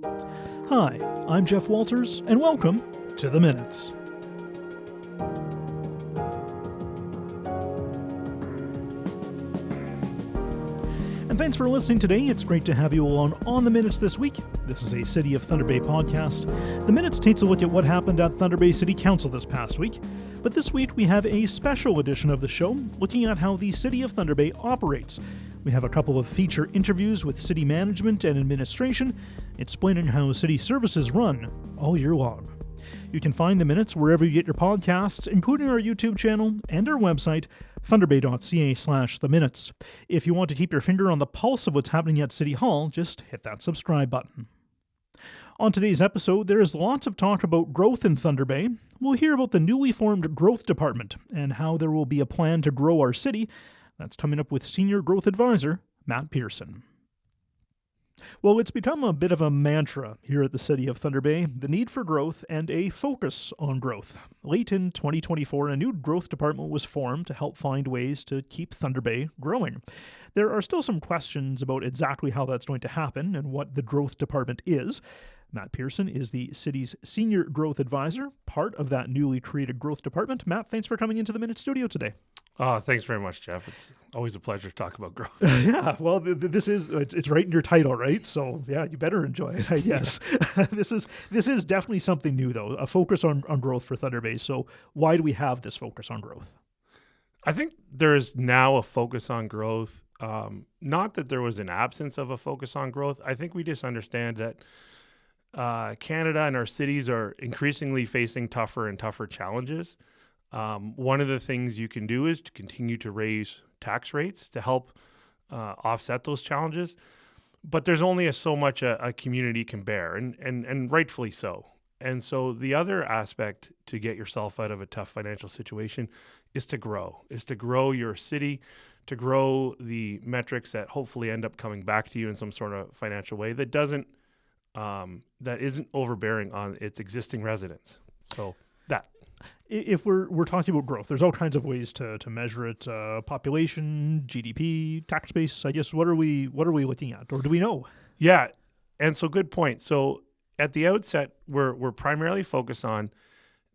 Hi, I'm Jeff Walters, and welcome to The Minutes. And thanks for listening today. It's great to have you along on The Minutes this week. This is a City of Thunder Bay podcast. The Minutes takes a look at what happened at Thunder Bay City Council this past week. But this week we have a special edition of the show looking at how the City of Thunder Bay operates. We have a couple of feature interviews with city management and administration, explaining how city services run all year long. You can find The Minutes wherever you get your podcasts, including our YouTube channel and our website, thunderbay.ca/The Minutes. If you want to keep your finger on the pulse of what's happening at City Hall, just hit that subscribe button. On today's episode, there is lots of talk about growth in Thunder Bay. We'll hear about the newly formed Growth Department and how there will be a plan to grow our city. That's coming up with Senior Growth Advisor Matt Pearson. Well, it's become a bit of a mantra here at the City of Thunder Bay, the need for growth and a focus on growth. Late in 2024, a new growth department was formed to help find ways to keep Thunder Bay growing. There are still some questions about exactly how that's going to happen and what the growth department is. Matt Pearson is the city's Senior Growth Advisor, part of that newly created growth department. Matt, thanks for coming into the Minute Studio today. Oh, thanks very much, Jeff. It's always a pleasure to talk about growth. Yeah, well, it's right in your title, right? So yeah, you better enjoy it, I guess. This is definitely something new, though, a focus on growth for Thunder Bay. So why do we have this focus on growth? I think there's now a focus on growth. Not that there was an absence of a focus on growth. I think we just understand that Canada and our cities are increasingly facing tougher and tougher challenges. One of the things you can do is to continue to raise tax rates to help offset those challenges. But there's only so much a community can bear, and rightfully so. And so the other aspect to get yourself out of a tough financial situation is to grow your city, to grow the metrics that hopefully end up coming back to you in some sort of financial way that isn't overbearing on its existing residents. So that. If we're talking about growth, there's all kinds of ways to measure it: population, GDP, tax base. I guess what are we looking at, or do we know? Yeah, and so good point. So at the outset, we're primarily focused on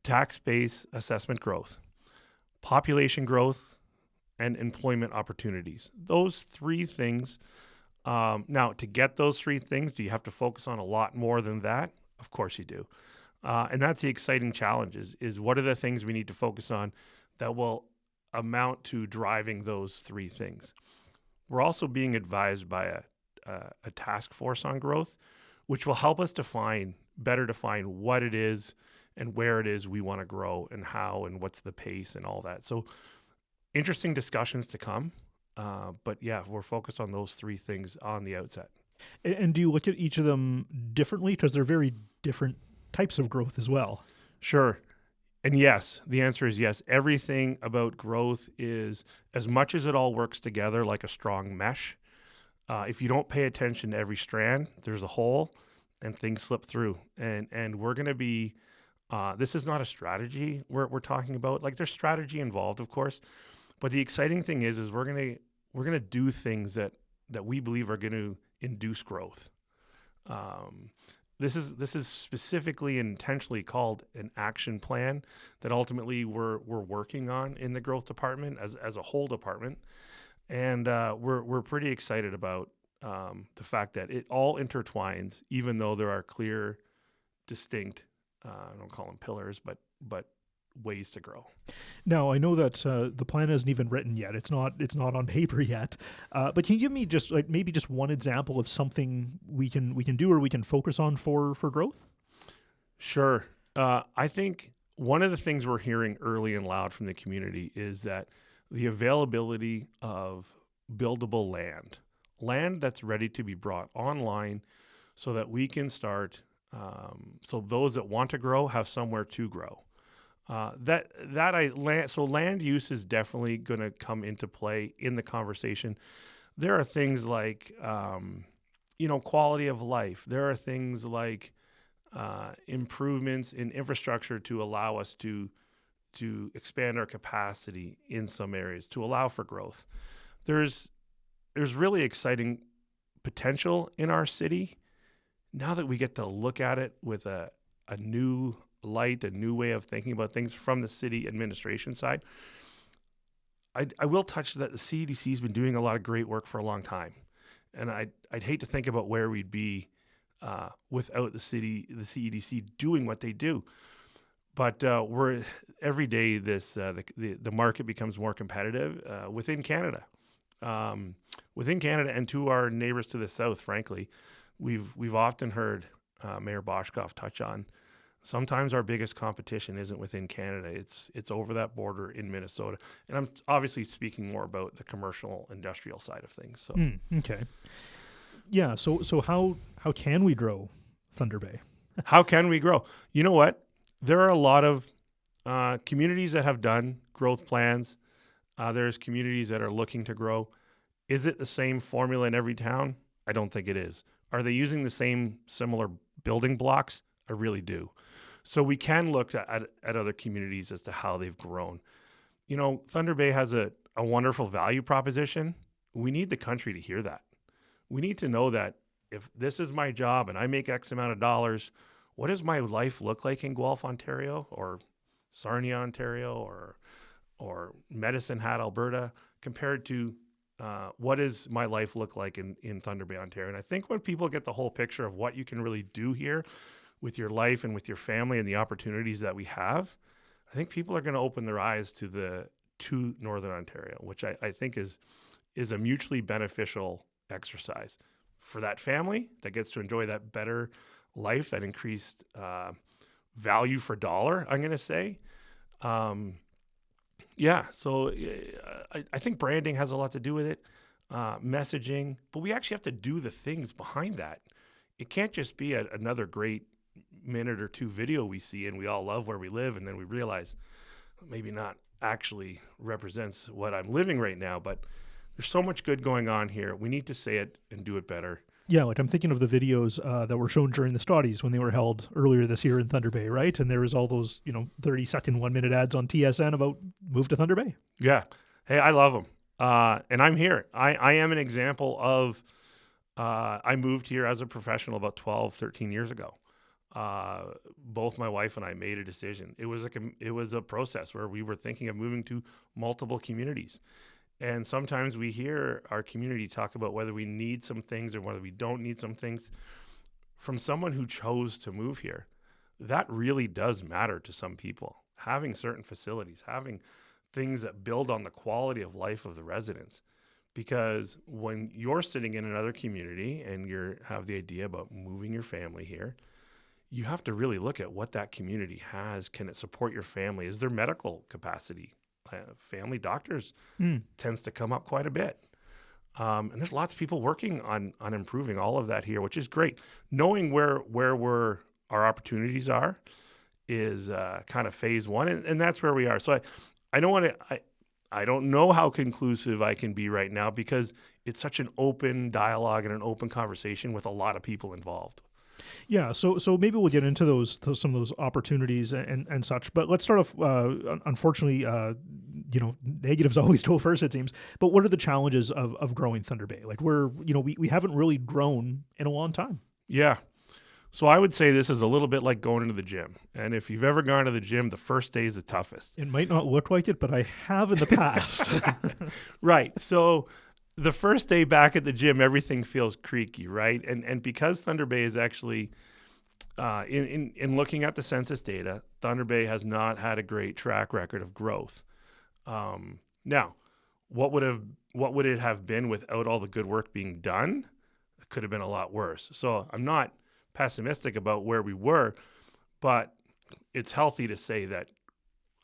tax base assessment growth, population growth, and employment opportunities. Those three things. Now, to get those three things, do you have to focus on a lot more than that? Of course you do. And that's the exciting challenge is what are the things we need to focus on that will amount to driving those three things. We're also being advised by a task force on growth, which will help us better define what it is and where it is we want to grow and how and what's the pace and all that. So interesting discussions to come. But yeah, we're focused on those three things on the outset. And do you look at each of them differently? Because they're very different types of growth as well. Sure. And yes, the answer is yes. Everything about growth is, as much as it all works together like a strong mesh, if you don't pay attention to every strand, there's a hole and things slip through. And we're going to be, this is not a strategy we're talking about. Like there's strategy involved, of course. But the exciting thing is we're gonna do things that we believe are going to induce growth. This is specifically and intentionally called an action plan that ultimately we're working on in the growth department as a whole department, and we're pretty excited about the fact that it all intertwines, even though there are clear, distinct, I don't call them pillars, but ways to grow. Now, I know that the plan isn't even written yet. It's not on paper yet. But can you give me maybe just one example of something we can do or we can focus on for growth? Sure. I think one of the things we're hearing early and loud from the community is that the availability of buildable land that's ready to be brought online so that we can start, so those that want to grow have somewhere to grow. So land use is definitely going to come into play in the conversation. There are things like, quality of life. There are things like improvements in infrastructure to allow us to expand our capacity in some areas, to allow for growth. There's really exciting potential in our city now that we get to look at it with a new light, a new way of thinking about things from the city administration side, I will touch that the CEDC has been doing a lot of great work for a long time. And I'd hate to think about where we'd be without the CEDC doing what they do. But we're every day the market becomes more competitive within Canada. Within Canada and to our neighbors to the south, frankly, we've often heard Mayor Boshkoff touch on sometimes our biggest competition isn't within Canada; it's over that border in Minnesota. And I'm obviously speaking more about the commercial industrial side of things. So okay, yeah. So how can we grow Thunder Bay? How can we grow? You know what? There are a lot of communities that have done growth plans. There's communities that are looking to grow. Is it the same formula in every town? I don't think it is. Are they using the same similar building blocks? I really do. So we can look at other communities as to how they've grown. You know, Thunder Bay has a wonderful value proposition. We need the country to hear that. We need to know that if this is my job and I make X amount of dollars, what does my life look like in Guelph, Ontario, or Sarnia, Ontario, or Medicine Hat, Alberta, compared to what does my life look like in Thunder Bay, Ontario? And I think when people get the whole picture of what you can really do here with your life and with your family and the opportunities that we have, I think people are going to open their eyes to Northern Ontario, which I think is a mutually beneficial exercise for that family that gets to enjoy that better life, that increased value for dollar, I'm going to say. So I think branding has a lot to do with it, messaging, but we actually have to do the things behind that. It can't just be another great minute or two video we see and we all love where we live, and then we realize maybe not actually represents what I'm living right now, but there's so much good going on here. We need to say it and do it better. Yeah, like I'm thinking of the videos that were shown during the Stotties when they were held earlier this year in Thunder Bay, right? And there was all those, 30-second, 1-minute ads on TSN about move to Thunder Bay. Yeah. Hey, I love them. And I'm here. I am an example of, I moved here as a professional about 12, 13 years ago. Both my wife and I made a decision. It was a process where we were thinking of moving to multiple communities. And sometimes we hear our community talk about whether we need some things or whether we don't need some things from someone who chose to move here. That really does matter to some people. Having certain facilities, having things that build on the quality of life of the residents. Because when you're sitting in another community and you have the idea about moving your family here, you have to really look at what that community has. Can it support your family? Is there medical capacity? Family doctors tends to come up quite a bit. And there's lots of people working on improving all of that here, which is great. Knowing where our opportunities are is kind of phase one, and that's where we are. So I don't know how conclusive I can be right now because it's such an open dialogue and an open conversation with a lot of people involved. Yeah, so maybe we'll get into some of those opportunities and such. But let's start off. Unfortunately, negatives always go first, it seems. But what are the challenges of growing Thunder Bay? Like we haven't really grown in a long time. Yeah. So I would say this is a little bit like going into the gym. And if you've ever gone to the gym, the first day is the toughest. It might not look like it, but I have in the past. Right. So the first day back at the gym, everything feels creaky, right? And because Thunder Bay is actually, in looking at the census data, Thunder Bay has not had a great track record of growth. Now, what would it have been without all the good work being done? It could have been a lot worse. So I'm not pessimistic about where we were, but it's healthy to say that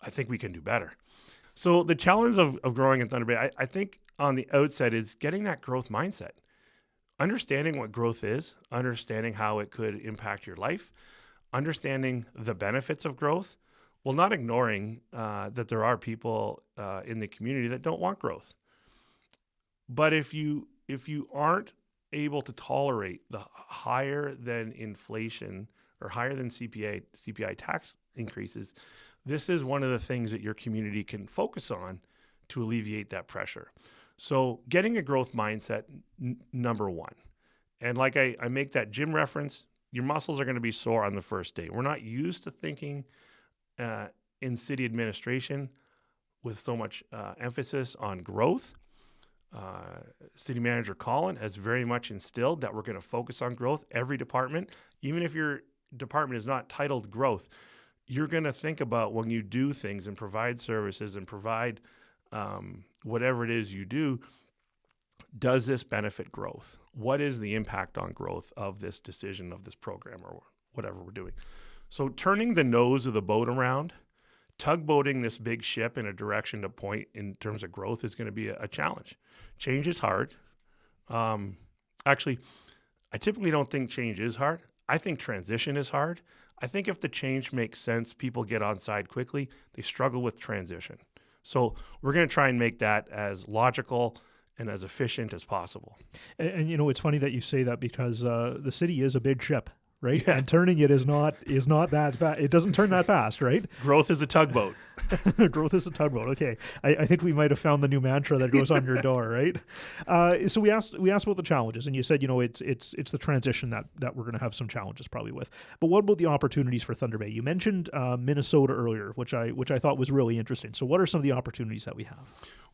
I think we can do better. So the challenge of growing in Thunder Bay, I think on the outset is getting that growth mindset, understanding what growth is, understanding how it could impact your life, understanding the benefits of growth, while not ignoring that there are people in the community that don't want growth. But if you aren't able to tolerate the higher than inflation or higher than CPI tax increases, this is one of the things that your community can focus on to alleviate that pressure. So getting a growth mindset, number one. And like I make that gym reference, your muscles are going to be sore on the first day. We're not used to thinking in city administration with so much emphasis on growth. City Manager Colin has very much instilled that we're going to focus on growth. Every department, even if your department is not titled growth, you're going to think about when you do things and provide services and provide whatever it is you do, does this benefit growth? What is the impact on growth of this decision, of this program, or whatever we're doing? So turning the nose of the boat around, tugboating this big ship in a direction to point in terms of growth is going to be a challenge. Change is hard. Actually, I typically don't think change is hard. I think transition is hard. I think if the change makes sense, people get on side quickly. They struggle with transition. So we're going to try and make that as logical and as efficient as possible. And it's funny that you say that because the city is a big ship, right? Yeah. And turning it is not that fast. It doesn't turn that fast, right? Growth is a tugboat. Growth is a tugboat. Okay, I think we might have found the new mantra that goes on your door, right? So we asked about the challenges, and you said it's the transition that we're going to have some challenges probably with. But what about the opportunities for Thunder Bay? You mentioned Minnesota earlier, which I thought was really interesting. So what are some of the opportunities that we have?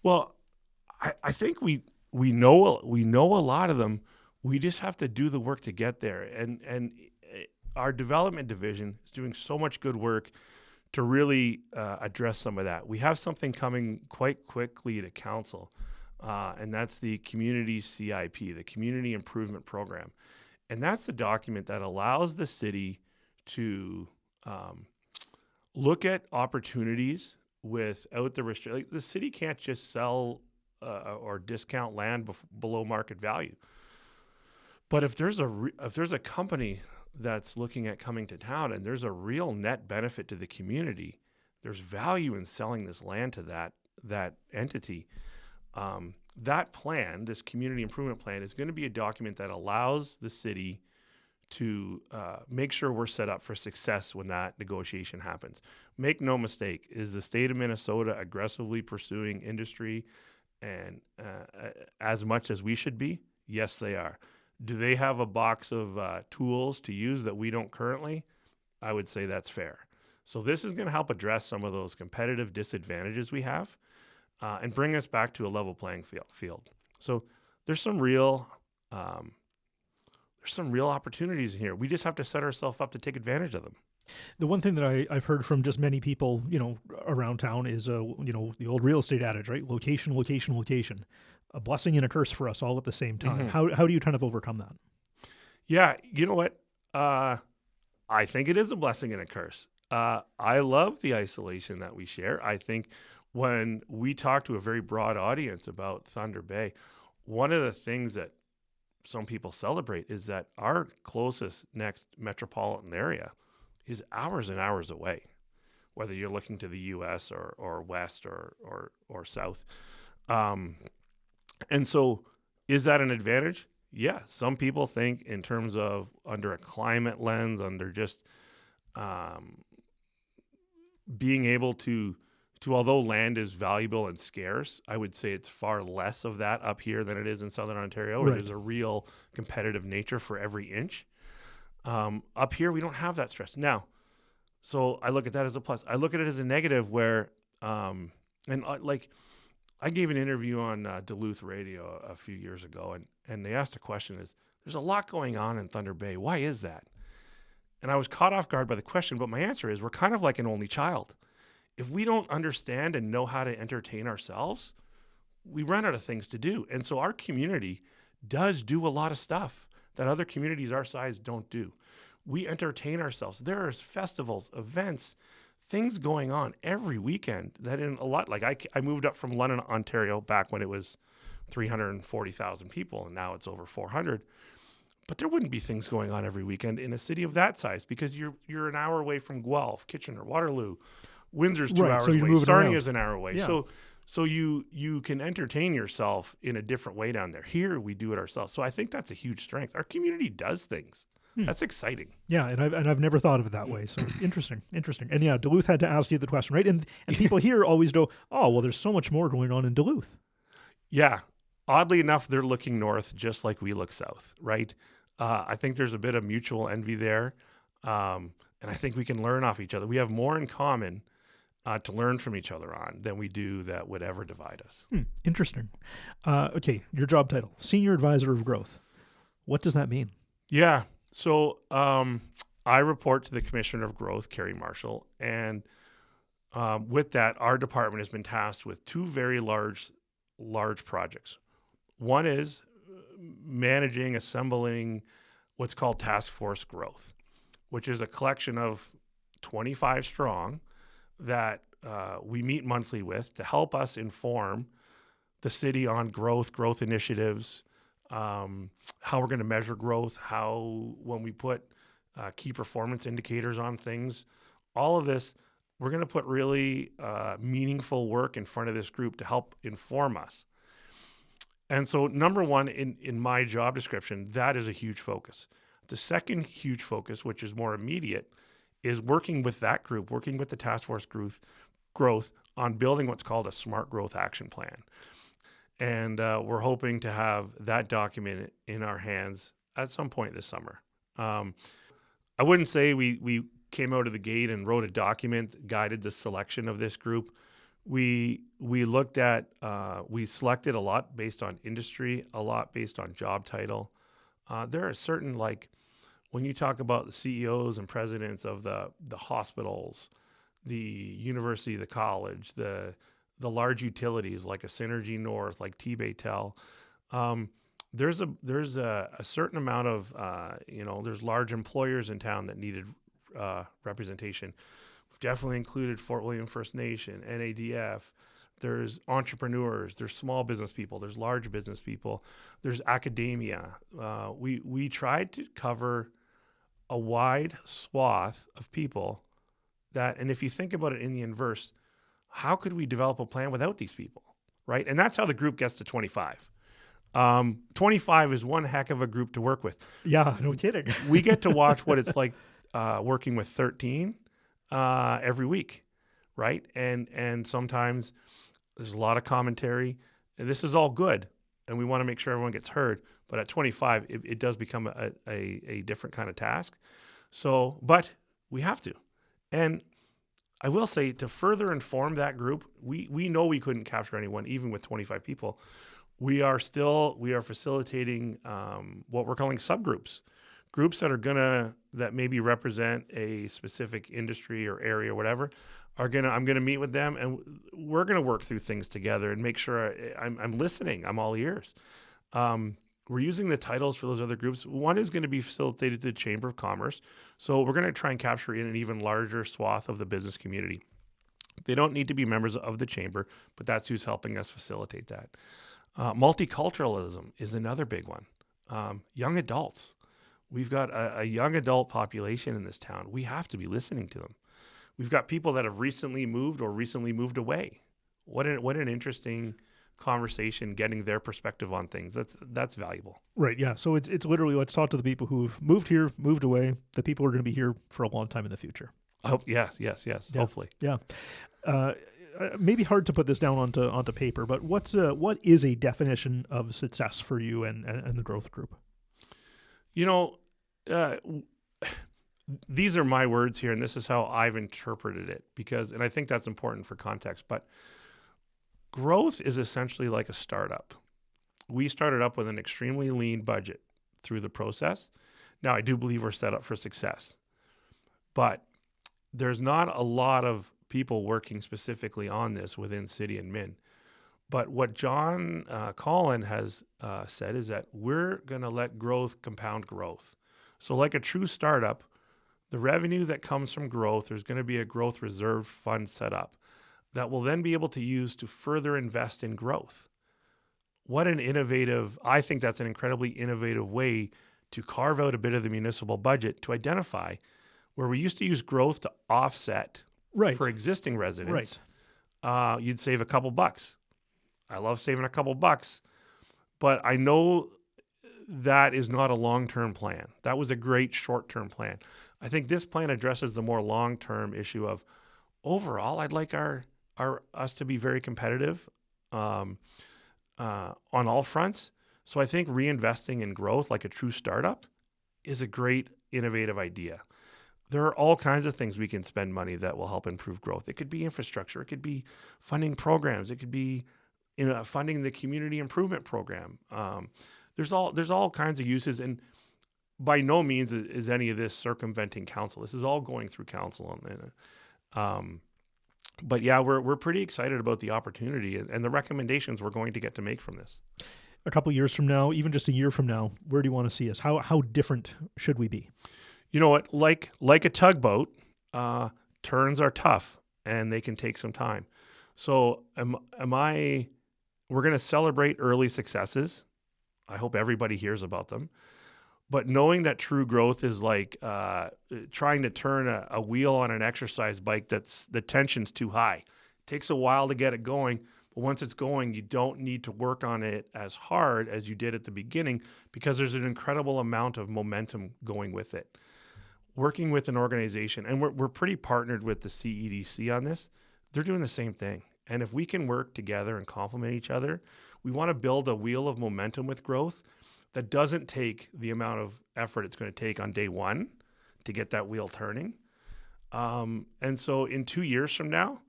Well, I think we know a lot of them. We just have to do the work to get there, and our development division is doing so much good work to really address some of that. We have something coming quite quickly to council, and that's the Community CIP, the Community Improvement Program. And that's the document that allows the city to look at opportunities without the restriction. Like, the city can't just sell or discount land below market value. But if there's a company that's looking at coming to town and there's a real net benefit to the community, there's value in selling this land to that entity. That plan, this community improvement plan, is going to be a document that allows the city to make sure we're set up for success when that negotiation happens. Make no mistake, is the state of Minnesota aggressively pursuing industry and as much as we should be? Yes, they are. Do they have a box of tools to use that we don't currently? I would say that's fair. So this is going to help address some of those competitive disadvantages we have and bring us back to a level playing field. So there's some real opportunities in here. We just have to set ourselves up to take advantage of them. The one thing that I've heard from just many people, around town is, the old real estate adage, right? Location, location, location. A blessing and a curse for us all at the same time. Mm-hmm. How do you kind of overcome that? Yeah, you know what? I think it is a blessing and a curse. I love the isolation that we share. I think when we talk to a very broad audience about Thunder Bay, one of the things that some people celebrate is that our closest next metropolitan area is hours and hours away, whether you're looking to the U.S. or west or south. And so is that an advantage? Yeah. Some people think in terms of under a climate lens, under just being able to although land is valuable and scarce, I would say it's far less of that up here than it is in Southern Ontario, where there's a real competitive nature for every inch. Up here, we don't have that stress. Now, so I look at that as a plus. I look at it as a negative where, I gave an interview on Duluth radio a few years ago, and they asked a question there's a lot going on in Thunder Bay. Why is that? And I was caught off guard by the question, but my answer is we're kind of like an only child. If we don't understand and know how to entertain ourselves, we run out of things to do. And so our community does do a lot of stuff that other communities our size don't do. We entertain ourselves. There are festivals, events, things going on every weekend that in a lot, like I moved up from London, Ontario back when it was 340,000 people, and now it's over 400. But there wouldn't be things going on every weekend in a city of that size because you're an hour away from Guelph, Kitchener, Waterloo. Windsor's 2 hours away. Sarnia's an hour away. Yeah. So you can entertain yourself in a different way down there. Here we do it ourselves. So I think that's a huge strength. Our community does things. That's exciting. Yeah, and I've never thought of it that way. So interesting. And yeah, Duluth had to ask you the question, right? And people here always go, oh, well, there's so much more going on in Duluth. Yeah. Oddly enough, they're looking north just like we look south, right? I think there's a bit of mutual envy there. And I think we can learn off each other. We have more in common to learn from each other on than we do that would ever divide us. Interesting. Okay, your job title, Senior Advisor of Growth. What does that mean? Yeah. So I report to the Commissioner of Growth, Carrie Marshall, and with that, our department has been tasked with two very large projects. One is managing, assembling what's called Task Force Growth, which is a collection of 25 strong that we meet monthly with to help us inform the city on growth initiatives, how we're going to measure growth, how when we put key performance indicators on things, all of this, we're going to put really meaningful work in front of this group to help inform us. And so number one, in my job description, that is a huge focus. The second huge focus, which is more immediate, is working with that group, working with the Task Force Growth on building what's called a Smart Growth Action Plan. And we're hoping to have that document in our hands at some point this summer. I wouldn't say we came out of the gate and wrote a document that guided the selection of this group. We looked at, we selected a lot based on industry, a lot based on job title. There are certain, like, when you talk about the CEOs and presidents of the hospitals, the university, the college, the large utilities like a Synergy North, like T-Baytel, there's a certain amount of, there's large employers in town that needed representation. We've definitely included Fort William First Nation, NADF. There's entrepreneurs, there's small business people, there's large business people, there's academia. We tried to cover a wide swath of people that, and if you think about it in the inverse, how could we develop a plan without these people, right? And that's how the group gets to 25. 25 is one heck of a group to work with. Yeah, no kidding. We get to watch what it's like working with 13 every week, right? And sometimes there's a lot of commentary. And this is all good, and we want to make sure everyone gets heard. But at 25, it does become a different kind of task. So, but we have to. And I will say, to further inform that group, we know we couldn't capture anyone, even with 25 people. We are facilitating what we're calling subgroups, groups that maybe represent a specific industry or area or whatever. I'm gonna meet with them, and we're gonna work through things together and make sure I'm listening. I'm all ears. We're using the titles for those other groups. One is going to be facilitated to the Chamber of Commerce. So we're going to try and capture in an even larger swath of the business community. They don't need to be members of the Chamber, but that's who's helping us facilitate that. Multiculturalism is another big one. Young adults. We've got a young adult population in this town. We have to be listening to them. We've got people that have recently moved or recently moved away. What an interesting conversation, getting their perspective on things. That's valuable. Right. Yeah. So it's literally, let's talk to the people who've moved here, moved away, the people who are going to be here for a long time in the future. I hope. Yes. Yeah. Hopefully. Yeah. Maybe hard to put this down onto paper, but what is a definition of success for you and the growth group? These are my words here, and this is how I've interpreted it, and I think that's important for context, but growth is essentially like a startup. We started up with an extremely lean budget through the process. Now, I do believe we're set up for success, but there's not a lot of people working specifically on this within City and Min. But what John Collin has said is that we're going to let growth compound growth. So like a true startup, the revenue that comes from growth, there's going to be a growth reserve fund set up that will then be able to use to further invest in growth. I think that's an incredibly innovative way to carve out a bit of the municipal budget to identify where we used to use growth to offset for existing residents. Right. You'd save a couple bucks. I love saving a couple bucks, but I know that is not a long-term plan. That was a great short-term plan. I think this plan addresses the more long-term issue of overall, I'd like us to be very competitive on all fronts. So I think reinvesting in growth like a true startup is a great innovative idea. There are all kinds of things we can spend money that will help improve growth. It could be infrastructure. It could be funding programs. It could be funding the community improvement program. There's all kinds of uses, and by no means is any of this circumventing council. This is all going through council, but yeah, we're pretty excited about the opportunity and the recommendations we're going to get to make from this. A couple of years from now, even just a year from now, where do you want to see us? How different should we be? You know what? Like a tugboat, turns are tough and they can take some time. So we're going to celebrate early successes. I hope everybody hears about them. But knowing that true growth is like trying to turn a wheel on an exercise bike the tension's too high. It takes a while to get it going, but once it's going, you don't need to work on it as hard as you did at the beginning because there's an incredible amount of momentum going with it. Working with an organization, and we're pretty partnered with the CEDC on this, they're doing the same thing. And if we can work together and complement each other, we want to build a wheel of momentum with growth that doesn't take the amount of effort it's going to take on day one to get that wheel turning. And so in 2 years from now,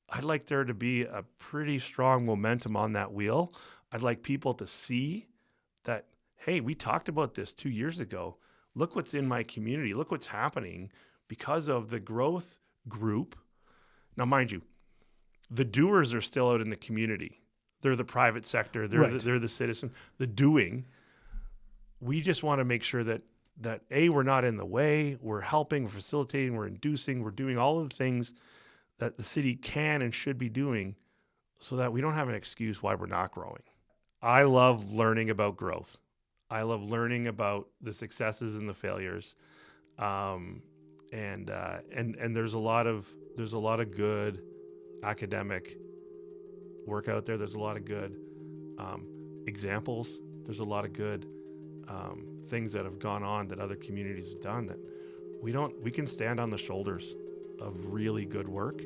I'd like there to be a pretty strong momentum on that wheel. I'd like people to see that, hey, we talked about this 2 years ago. Look what's in my community. Look what's happening because of the growth group. Now, mind you, the doers are still out in the community. They're the private sector. They're the citizen. The doing. We just want to make sure that we're not in the way. We're helping, we're facilitating, we're inducing, we're doing all of the things that the city can and should be doing so that we don't have an excuse why we're not growing. I love learning about growth. I love learning about the successes and the failures, and there's a lot of good academic work out there. There's a lot of good examples. There's a lot of good things that have gone on that other communities have done that we can stand on the shoulders of really good work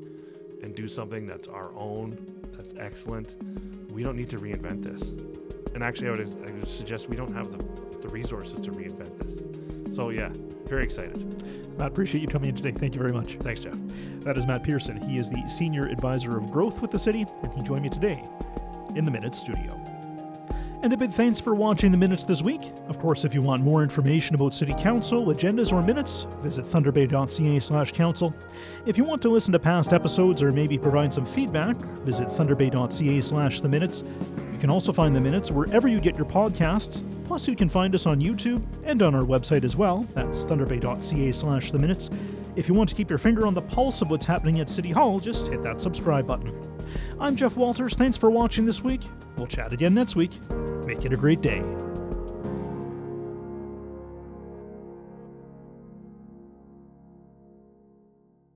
and do something that's our own, that's excellent. We don't need to reinvent this. And actually, I would suggest we don't have the resources to reinvent this. So yeah, very excited. Matt, appreciate you coming in today. Thank you very much. Thanks, Jeff. That is Matt Pearson. He is the Senior Advisor of Growth with the city, and he joined me today in the Minutes studio. And a big thanks for watching the Minutes this week. Of course, if you want more information about City Council, agendas, or minutes, visit thunderbay.ca/council. If you want to listen to past episodes or maybe provide some feedback, visit thunderbay.ca/theminutes. You can also find the Minutes wherever you get your podcasts. Plus, you can find us on YouTube and on our website as well. That's thunderbay.ca/theminutes. If you want to keep your finger on the pulse of what's happening at City Hall, just hit that subscribe button. I'm Jeff Walters. Thanks for watching this week. We'll chat again next week. Make it a great day.